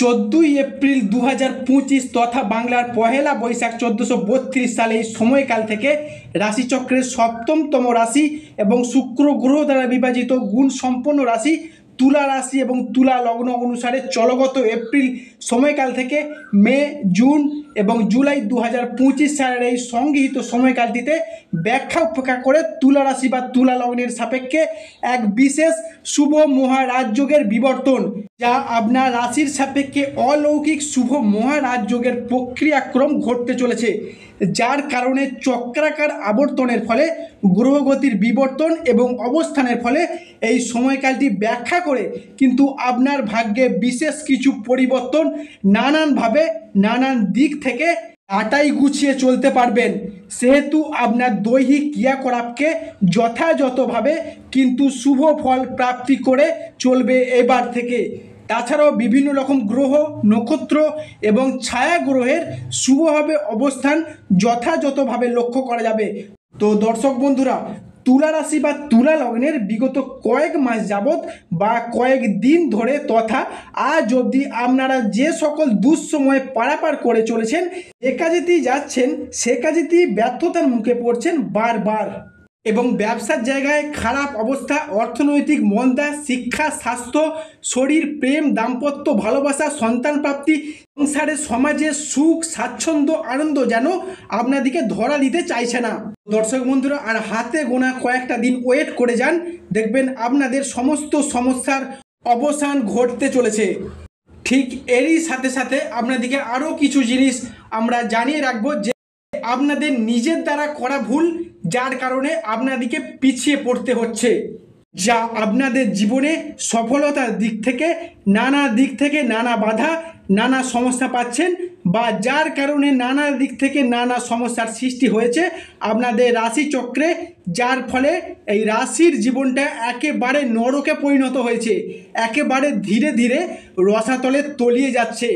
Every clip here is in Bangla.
14 এপ্রিল 2025 তথা বাংলার পহেলা বৈশাখ 1432 সালে এই সময়কাল থেকে রাশিচক্রের সপ্তমতম রাশি এবং শুক্র গ্রহ দ্বারা বিভাজিত গুণ সম্পন্ন রাশি তুলা রাশি এবং তুলা লগ্ন অনুসারে চলগত এপ্রিল সময়কাল থেকে মে, জুন এবং জুলাই 2025 সালের এই সংগৃহীত সময়কালটিতে ব্যাখ্যা উপেক্ষা করে তুলা রাশি বা তুলা লগ্নের সাপেক্ষে এক বিশেষ শুভ মহারাজযোগের বিবর্তন, যা আপনার রাশির সাপেক্ষে অলৌকিক শুভ মহারাজযোগের প্রক্রিয়াক্রম ঘটতে চলেছে, যার কারণে চক্রাকার আবর্তনের ফলে গ্রহগতির বিবর্তন এবং অবস্থানের ফলে এই সময়কালটি ব্যাখ্যা করে কিন্তু আপনার ভাগ্যে বিশেষ কিছু পরিবর্তন নানানভাবে নানান দিক থেকে আটাই গুছিয়ে চলতে পারবেন। সেহেতু আপনার দৈহিক ক্রিয়াকলাপকে যথাযথভাবে কিন্তু শুভ ফল প্রাপ্তি করে চলবে এবার থেকে। তাছাড়াও বিভিন্ন রকম গ্রহ, নক্ষত্র এবং ছায়া গ্রহের শুভভাবে অবস্থান যথাযথভাবে লক্ষ্য করা যাবে। তো দর্শক বন্ধুরা, তুলা রাশি বা তুলা লগ্নের বিগত কয়েক মাস যাবৎ বা কয়েক দিন ধরে তথা আজ অবধি আপনারা যে সকল দুঃসময় পারাপার করে চলেছেন, যে কাজেতেই যাচ্ছেন সে কাজেতেই ব্যর্থতার মুখে পড়ছেন বারবার, এবং ব্যবসার জায়গায় খারাপ অবস্থা, অর্থনৈতিক মন্দা, শিক্ষা, স্বাস্থ্য, শরীর, প্রেম, দাম্পত্য, ভালোবাসা, সন্তান প্রাপ্তি, সংসারে সমাজে সুখ, স্বাচ্ছন্দ্য, আনন্দ যেন আপনাদিকে ধরা দিতে চাইছে না। দর্শক বন্ধুরা, আর হাতে গোনা কয়েকটা দিন ওয়েট করে যান, দেখবেন আপনাদের সমস্ত সমস্যার অবসান ঘটতে চলেছে। ঠিক এরই সাথে সাথে আপনাদিকে আরও কিছু জিনিস আমরা জানিয়ে রাখবো, যে আপনাদের নিজের দ্বারা করা ভুল, যার কারণে আপনাদেরকে পিছিয়ে পড়তে হচ্ছে, যা আপনাদের জীবনে সফলতার দিক থেকে নানা বাধা, নানা সমস্যা পাচ্ছেন, বা যার কারণে নানা দিক থেকে নানা সমস্যার সৃষ্টি হয়েছে আপনাদের রাশিচক্রে, যার ফলে এই রাশির জীবনটা একেবারে নরকে পরিণত হয়েছে, একেবারে ধীরে ধীরে রসাতলে তলিয়ে যাচ্ছে।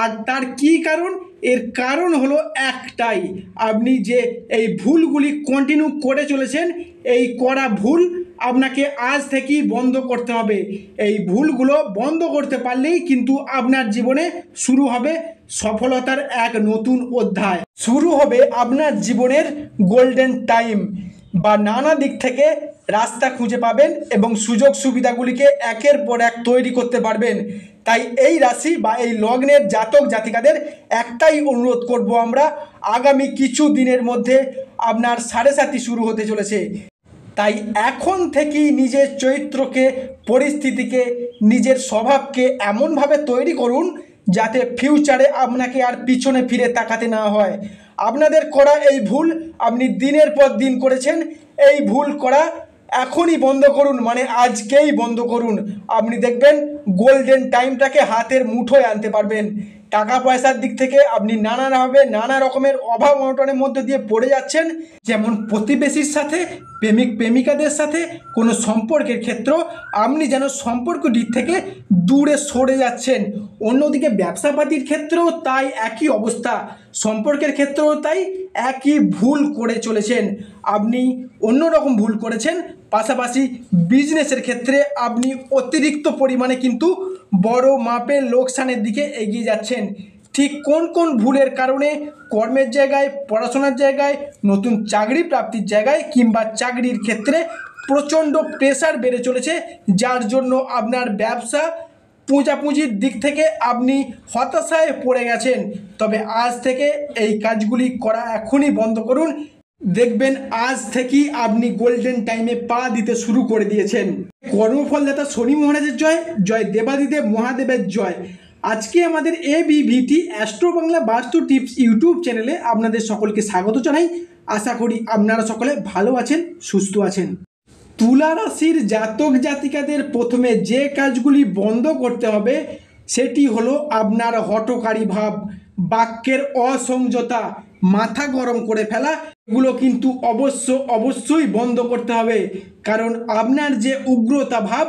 আর তার কি কারণ? এর কারণ হলো একটাই, আপনি যে এই ভুলগুলি কন্টিনিউ করে চলেছেন, এই করা ভুল আপনাকে আজ থেকেই বন্ধ করতে হবে। এই ভুলগুলো বন্ধ করতে পারলেই কিন্তু আপনার জীবনে শুরু হবে সফলতার এক নতুন অধ্যায়, শুরু হবে আপনার জীবনের গোল্ডেন টাইম, বা নানা দিক থেকে রাস্তা খুঁজে পাবেন এবং সুযোগ সুবিধাগুলিকে একের পর এক তৈরি করতে পারবেন। তাই এই রাশি বা এই লগ্নের জাতক জাতিকাদের একটাই অনুরোধ করব আমরা, আগামী কিছু দিনের মধ্যে আপনার 7.5 শুরু হতে চলেছে। তাই এখন থেকেই নিজের চরিত্রকে, পরিস্থিতিকে, নিজের স্বভাবকে এমনভাবে তৈরি করুন যাতে ফিউচারে আপনাকে আর পিছনে ফিরে তাকাতে না হয়। আপনাদের করা এই ভুল আপনি দিনের পর দিন করেছেন, এই ভুল করা এখনই বন্ধ করুন, মানে আজকেই বন্ধ করুন। আপনি দেখবেন গোল্ডেন টাইমটাকে হাতের মুঠোয় আনতে পারবেন। টাকা পয়সার দিক থেকে আপনি নানা রকমের অভাব অনটনের মধ্যে দিয়ে পড়ে যাচ্ছেন, যেমন প্রতিবেশীর সাথে, প্রেমিক প্রেমিকাদের সাথে কোনো সম্পর্কের ক্ষেত্র আপনি যেন সম্পর্কটির থেকে দূরে সরে যাচ্ছেন। অন্যদিকে ব্যবসাপাতির ক্ষেত্রেও তাই একই অবস্থা, সম্পর্কের ক্ষেত্রেও তাই একই ভুল করে চলেছেন, আপনি অন্যরকম ভুল করেছেন। পাশাপাশি বিজনেসের ক্ষেত্রে আপনি অতিরিক্ত পরিমাণে কিন্তু বড় মাপের লোকসানের দিকে এগিয়ে যাচ্ছেন। ঠিক কোন কোন ভুলের কারণে কর্মের জায়গায়, পড়াশোনার জায়গায়, নতুন চাকরি প্রাপ্তির জায়গায় কিংবা চাকরির ক্ষেত্রে প্রচণ্ড প্রেশার বেড়ে চলেছে, যার জন্য আপনার ব্যবসা পুঁজির দিক থেকে আপনি হতাশায় পড়ে গেছেন। তবে আজ থেকে এই কাজগুলি করা এখনই বন্ধ করুন, দেখবেন আজ থেকেই আপনি গোল্ডেন টাইমে পা দিতে শুরু করে দিয়েছেন। কর্মফলদাতা শনি মহারাজের জয়, জয় দেবাদিদেব মহাদেবের জয়। আজকে আমাদের ABVT অ্যাস্ট্রো বাংলা বাস্তু টিপস ইউটিউব চ্যানেলে আপনাদের সকলকে স্বাগত জানাই। আশা করি আপনারা সকলে ভালো আছেন, সুস্থ আছেন। তুলা রাশির জাতক জাতিকাদের প্রথমে যে কাজগুলি বন্ধ করতে হবে সেটি হলো আপনার হঠকারী ভাব, বাক্যের অসংযতা, মাথা গরম করে ফেলা, এগুলো কিন্তু অবশ্যই বন্ধ করতে হবে। কারণ আপনার যে উগ্রতা ভাব,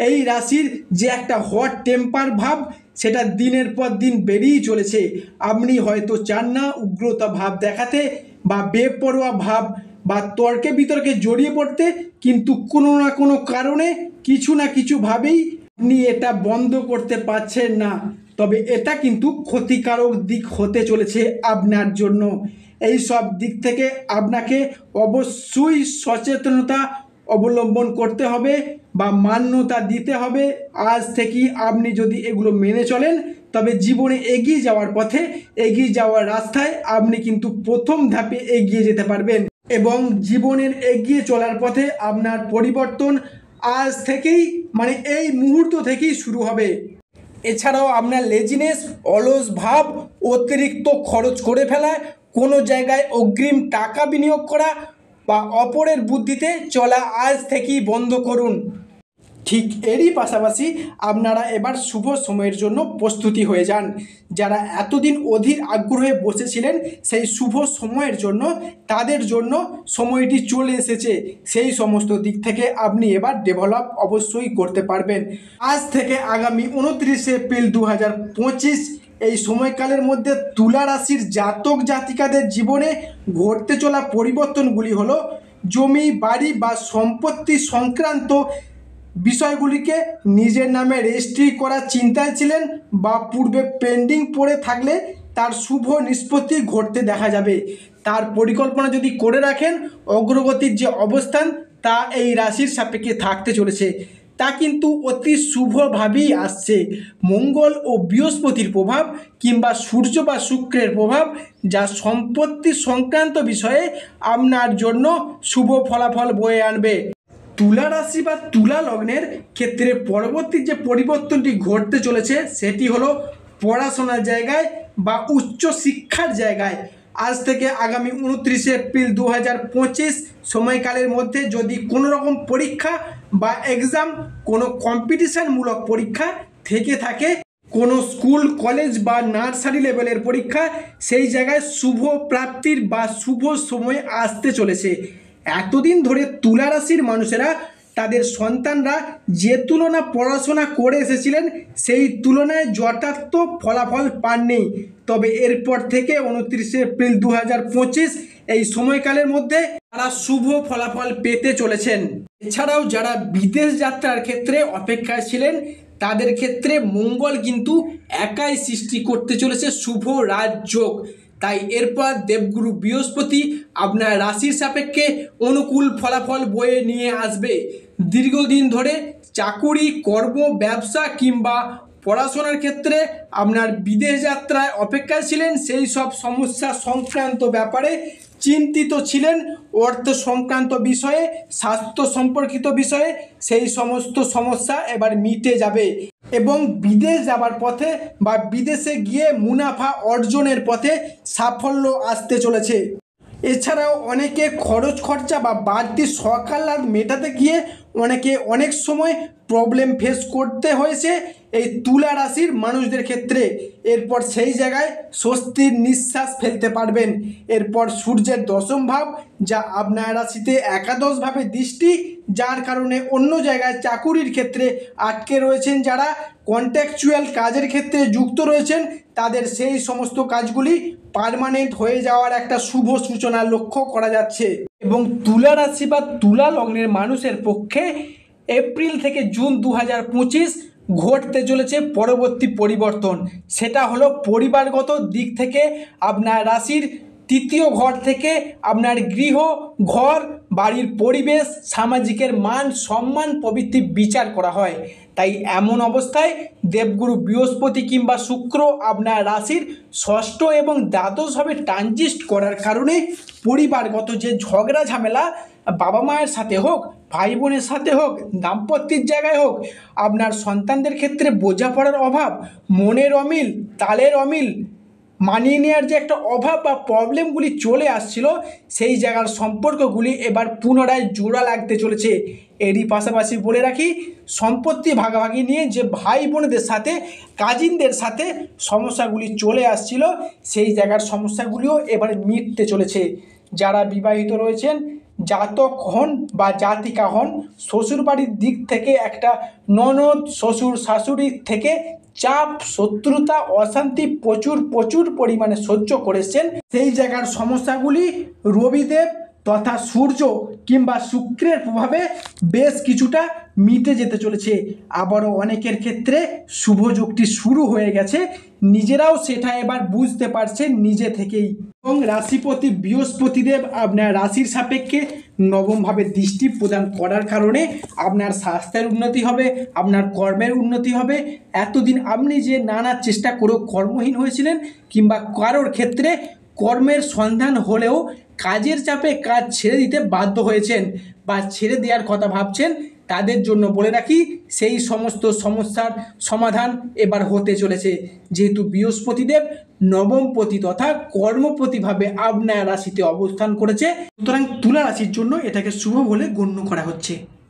এই রাশির যে একটা হট টেম্পার ভাব, সেটা দিনের পর দিন বেড়েই চলেছে। আপনি হয়তো চান না উগ্রতা ভাব দেখাতে বা বেপরোয়া ভাব বা তর্কে বিতর্কে জড়িয়ে পড়তে, কিন্তু কোনো না কোনো কারণে কিছু না কিছুভাবেই আপনি এটা বন্ধ করতে পারছেন না। তবে এটা কিন্তু ক্ষতিকারক দিক হতে চলেছে আপনার জন্য। এই সব দিক থেকে আপনাকে অবশ্যই সচেতনতা অবলম্বন করতে হবে বা মান্যতা দিতে হবে। আজ থেকেই আপনি যদি এগুলো মেনে চলেন তবে জীবনে এগিয়ে যাওয়ার পথে, এগিয়ে যাওয়ার রাস্তায় আপনি কিন্তু প্রথম ধাপে এগিয়ে যেতে পারবেন এবং জীবনের এগিয়ে চলার পথে আপনার পরিবর্তন আজ থেকেই, মানে এই মুহূর্ত থেকেই শুরু হবে। এছাড়াও আপনার লেজিনেস, অলস ভাব, অতিরিক্ত খরচ করে ফেলা, কোনো জায়গায় অগ্রিম টাকা বিনিয়োগ করা বা অপরের বুদ্ধিতে চলা আজ থেকেই বন্ধ করুন। ঠিক এরই পাশাপাশি আপনারা এবার শুভ সময়ের জন্য প্রস্তুতি হয়ে যান। যারা এতদিন অধীর আগ্রহে বসেছিলেন সেই শুভ সময়ের জন্য, তাদের জন্য সময়টি চলে এসেছে। সেই সমস্ত দিক থেকে আপনি এবার ডেভেলপ অবশ্যই করতে পারবেন। আজ থেকে আগামী 29 এপ্রিল 2025 এই সময়কালের মধ্যে তুলা রাশির জাতক জাতিকাদের জীবনে ঘটতে চলা পরিবর্তনগুলি হলো জমি, বাড়ি বা সম্পত্তি সংক্রান্ত বিষয়গুলিকে নিজের নামে রেজিস্ট্রি করার চিন্তায় ছিলেন বা পূর্বে পেন্ডিং পড়ে থাকলে তার শুভ নিষ্পত্তি ঘটতে দেখা যাবে। তার পরিকল্পনা যদি করে রাখেন, অগ্রগতির যে অবস্থান তা এই রাশির সাপেক্ষে থাকতে চলেছে, তা কিন্তু অতি শুভভাবেই আসছে। মঙ্গল ও বৃহস্পতির প্রভাব কিংবা সূর্য বা শুক্রের প্রভাব যা সম্পত্তি সংক্রান্ত বিষয়ে আপনার জন্য শুভ ফলাফল বয়ে আনবে। তুলা রাশি বা তুলা লগ্নের ক্ষেত্রে পরবর্তী যে পরিবর্তনটি ঘটতে চলেছে সেটি হলো পড়াশোনার জায়গায় বা উচ্চ শিক্ষার জায়গায়। আজ থেকে আগামী 29 এপ্রিল 2025 সময়কালের মধ্যে যদি কোনো রকম পরীক্ষা বা এক্সাম, কোনো কম্পিটিশনমূলক পরীক্ষা থেকে থাকে, কোনো স্কুল, কলেজ বা নার্সারি লেভেলের পরীক্ষা, সেই জায়গায় শুভ প্রাপ্তির বা শুভ সময় আসতে চলেছে। এতদিন ধরে তুলা রাশির মানুষেরা তাদের সন্তানরা যে তুলনা পড়াশোনা করে এসেছিলেন সেই তুলনায় যথার্থ ফলাফল পাননি। তবে এরপর থেকে 29 এপ্রিল 2025 এই সময়কালের মধ্যে তারা শুভ ফলাফল পেতে চলেছেন। এছাড়াও যারা বিদেশ যাত্রার ক্ষেত্রে অপেক্ষায় ছিলেন তাদের ক্ষেত্রে মঙ্গল কিন্তু একাই সৃষ্টি করতে চলেছে শুভ রাজযোগ। তাই এরপর দেবগুরু বৃহস্পতি আপনার রাশির সাপেক্ষে অনুকূল ফলাফল বয়ে নিয়ে আসবে। দীর্ঘদিন ধরে চাকুরি, কর্ম, ব্যবসা কিংবা পড়াশোনার ক্ষেত্রে আপনার বিদেশ যাত্রায় অপেক্ষায় ছিলেন, সেই সব সমস্যা সংক্রান্ত ব্যাপারে চিন্তিত ছিলেন, অর্থ সংক্রান্ত বিষয়ে, স্বাস্থ্য সম্পর্কিত বিষয়ে, সেই সমস্ত সমস্যা এবার মিটে যাবে এবং বিদেশ যাবার পথে বা বিদেশে গিয়ে মুনাফা অর্জনের পথে সাফল্য আসতে চলেছে। এছাড়াও অনেকে খরচ খরচা বা বাড়তি সকালাত মেটাতে গিয়ে অনেক সময় প্রবলেম ফেস করতে হয়েছে এই তুলা রাশির মানুষদের ক্ষেত্রে। এরপর সেই জায়গায় স্বস্তির নিঃশ্বাস ফেলতে পারবেন। এরপর সূর্যের দশম ভাব যা আপনার রাশিতে একাদশভাবে দৃষ্টি, যার কারণে অন্য জায়গায় চাকুরির ক্ষেত্রে আটকে রয়েছেন, যারা কন্ট্রাকচুয়াল কাজের ক্ষেত্রে যুক্ত রয়েছেন তাদের সেই সমস্ত কাজগুলি পার্মানেন্ট হয়ে যাওয়ার একটা শুভ সূচনা লক্ষ্য করা যাচ্ছে। এবং তুলা রাশি বা তুলা লগ্নের মানুষের পক্ষে এপ্রিল থেকে জুন 2025 ঘটতে চলেছে পরবর্তী পরিবর্তন। সেটা হলো পরিবারগত দিক থেকে আপনার রাশির তৃতীয় ঘর থেকে আপনার গৃহ, ঘর, বাড়ির পরিবেশ, সামাজিকের মান সম্মান প্রভৃতি বিচার করা হয়। তাই এমন অবস্থায় দেবগুরু বৃহস্পতি কিংবা শুক্র আপনার রাশির ষষ্ঠ এবং দ্বাদশভাবে ট্রানজিট করার কারণে পরিবারগত যে ঝগড়া ঝামেলা, বাবা মায়ের সাথে হোক, ভাই বোনের সাথে হোক, দাম্পত্যের জায়গায় হোক, আপনার সন্তানদের ক্ষেত্রে বোঝাপড়ার অভাব, মনের অমিল, তালের অমিল, মানিয়ে নেওয়ার যে একটা অভাব বা প্রবলেমগুলি চলে আসছিল, সেই জায়গার সম্পর্কগুলি এবার পুনরায় জোড়া লাগতে চলেছে। এরই পাশাপাশি বলে রাখি, সম্পত্তি ভাগাভাগি নিয়ে যে ভাই বোনদের সাথে, কাজিনদের সাথে সমস্যাগুলি চলে আসছিল, সেই জায়গার সমস্যাগুলিও এবার মিটতে চলেছে। যারা বিবাহিত রয়েছেন, জাতক হন বা জাতিকা হন, শ্বশুরবাড়ির দিক থেকে একটা ননদ, শ্বশুর, শাশুড়ির থেকে চাপ, শত্রুতা, অশান্তি প্রচুর পরিমাণে সহ্য করেছেন, সেই জায়গার সমস্যাগুলি রবিদেব তথা সূর্য কিংবা শুক্রের প্রভাবে বেশ কিছুটা মিটে যেতে চলেছে। আবারও অনেকের ক্ষেত্রে শুভ যোগটি শুরু হয়ে গেছে, নিজেরাও সেটা এবার বুঝতে পারছেন নিজে থেকেই। এবং রাশিপতি বৃহস্পতিদেব আপনার রাশির সাপেক্ষে নবমভাবে দৃষ্টি প্রদান করার কারণে আপনার স্বাস্থ্যের উন্নতি হবে, আপনার কর্মের উন্নতি হবে। এতদিন আপনি যে নানা চেষ্টা করেও কর্মহীন হয়েছিলেন কিংবা কারোর ক্ষেত্রে কর্মের সন্ধান হলেও কাজের চাপে কাজ ছেড়ে দিতে বাধ্য হয়েছেন বা ছেড়ে দেওয়ার কথা ভাবছেন, তাদের জন্য বলে রাখি সেই সমস্ত সমস্যার সমাধান এবার হতে চলেছে, যেহেতু বৃহস্পতিদেব নবমপতি তথা কর্মপতিভাবে আপনার রাশিতে অবস্থান করেছে। সুতরাং তুলা রাশির জন্য এটাকে শুভ বলে গণ্য করা হচ্ছে।